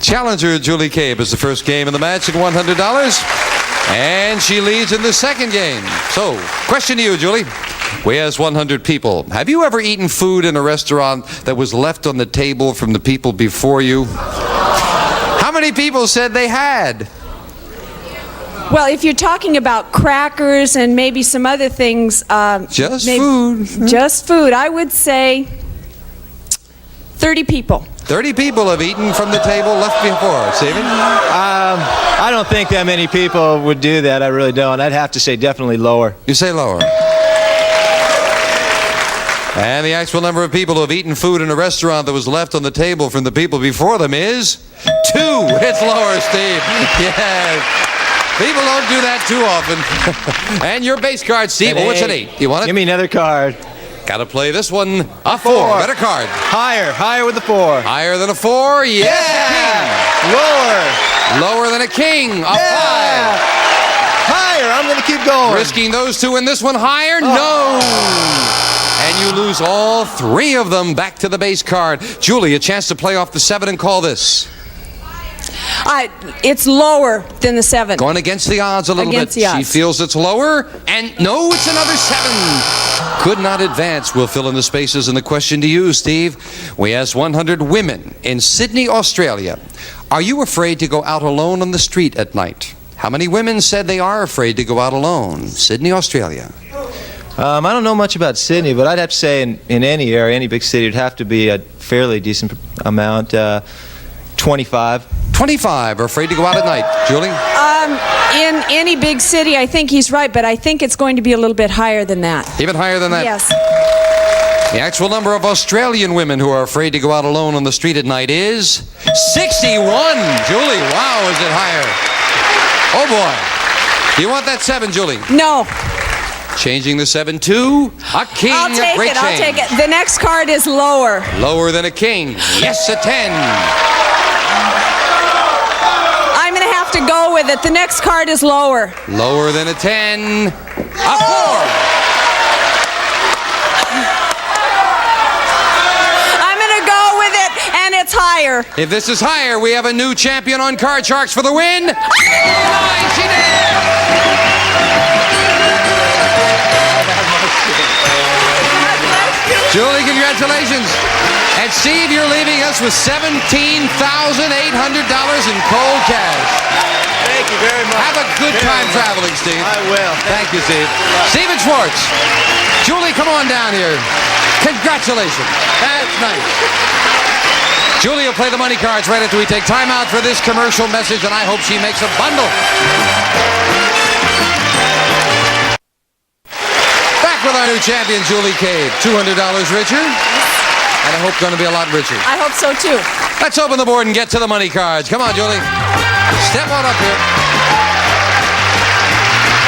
Challenger Julie Cabe is the first game in the match at $100. And she leads in the second game. So, question to you, Julie. We asked 100 people. Have you ever eaten food in a restaurant that was left on the table from the people before you? How many people said they had? Well, if you're talking about crackers and maybe some other things... Just food. Just food. I would say 30 people. 30 people have eaten from the table left before. Stephen? I don't think that many people would do that. I really don't. I'd have to say definitely lower. You say lower. And the actual number of people who have eaten food in a restaurant that was left on the table from the people before them is 2. It's lower, Steve. Yes. People don't do that too often. And your base card, Steve. Well, what's an 8? You want it? Give me another card. Got to play this one. A 4. Better card. Higher with the 4. Higher than a 4? Yes. Yeah. Lower. Lower than a king. A 5. Higher. I'm going to keep going. Risking those 2 in this one. Higher? No. And you lose all 3 of them. Back to the base card. Julie, a chance to play off the 7 and call this. It's lower than the 7. Going against the odds a little bit. She feels it's lower. And no, it's another 7. Could not advance. We'll fill in the spaces. And the question to you, Steve. We asked 100 women in Sydney, Australia. Are you afraid to go out alone on the street at night? How many women said they are afraid to go out alone? Sydney, Australia. I don't know much about Sydney, but I'd have to say in any area, any big city, it'd have to be a fairly decent amount. 25. 25 are afraid to go out at night. Julie? In any big city, I think he's right, but I think it's going to be a little bit higher than that. Even higher than that? Yes. The actual number of Australian women who are afraid to go out alone on the street at night is 61. Julie, wow, is it higher? Oh, boy. Do you want that 7, Julie? No. Changing the 7 to a king. I'll take it. I'll take it. The next card is lower. Lower than a king. Yes, a 10. I'm going to have to go with it. The next card is lower. Lower than a 10. A 4. I'm going to go with it, and it's higher. If this is higher, we have a new champion on Card Sharks for the win. 9, she did. Julie, congratulations. And Steve, you're leaving us with $17,800 in cold cash. Thank you very much. Have a good time traveling, Steve. I will. Thank you, Steve. Steven Schwartz. Julie, come on down here. Congratulations. That's nice. Julie will play the money cards right after we take time out for this commercial message, and I hope she makes a bundle. With our new champion, Julie Cabe. $200 richer, and I hope going to be a lot richer. I hope so, too. Let's open the board and get to the money cards. Come on, Julie. Step on up here.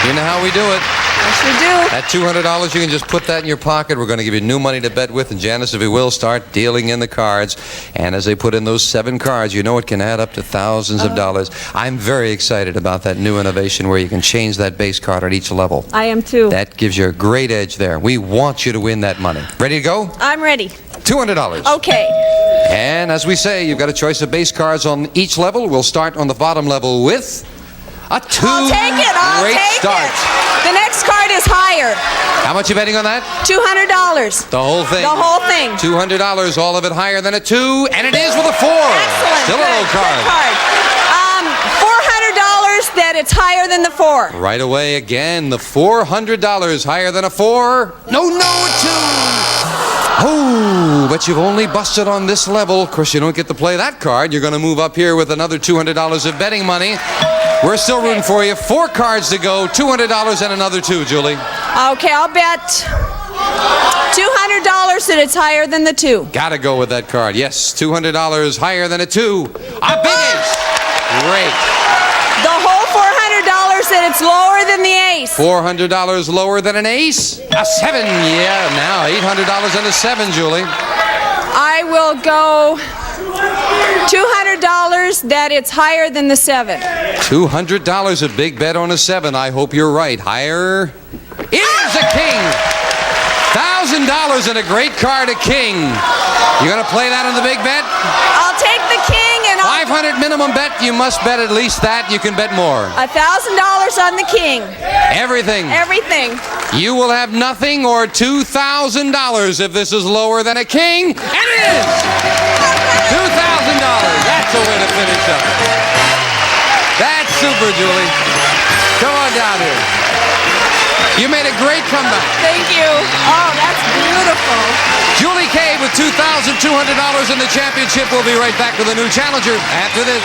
You know how we do it. Yes, we do. That $200, you can just put that in your pocket. We're going to give you new money to bet with, and Janice, if you will, start dealing in the cards. And as they put in those 7 cards, you know it can add up to thousands of dollars. I'm very excited about that new innovation where you can change that base card at each level. I am, too. That gives you a great edge there. We want you to win that money. Ready to go? I'm ready. $200. Okay. And as we say, you've got a choice of base cards on each level. We'll start on the bottom level with a 2. I'll take it. I'll Great take start. it. The next card is higher. How much are you betting on that? $200. The whole thing. The whole thing. $200, all of it higher than a 2, and it is with a 4. Excellent. Still a low card. Good card. $400 that it's higher than the 4. Right away again, the $400 higher than a 4. No, a 2. Oh, but you've only busted on this level. Of course, you don't get to play that card. You're going to move up here with another $200 of betting money. We're still rooting for you. 4 cards to go, $200 and another 2, Julie. Okay, I'll bet $200 that it's higher than the 2. Gotta go with that card. Yes, $200 higher than a 2. A big ace. Great. The whole $400 that it's lower than the ace. $400 lower than an ace. A 7. Yeah, now $800 and a 7, Julie. I will go $200 that it's higher than the 7. $200, a big bet on a 7. I hope you're right. Higher is a king. $1,000 and a great card, a king. You gonna play that on the big bet? I'll take the king and I'll... minimum bet. You must bet at least that. You can bet more. $1,000 on the king. Everything. Everything. You will have nothing or $2,000 if this is lower than a king. And it is! $2,000. That's a way to finish up. That's super, Julie. Come on down here. You made a great comeback. Thank you. Oh, that's beautiful. Julie Kay with $2,200 in the championship. We'll be right back with a new challenger after this.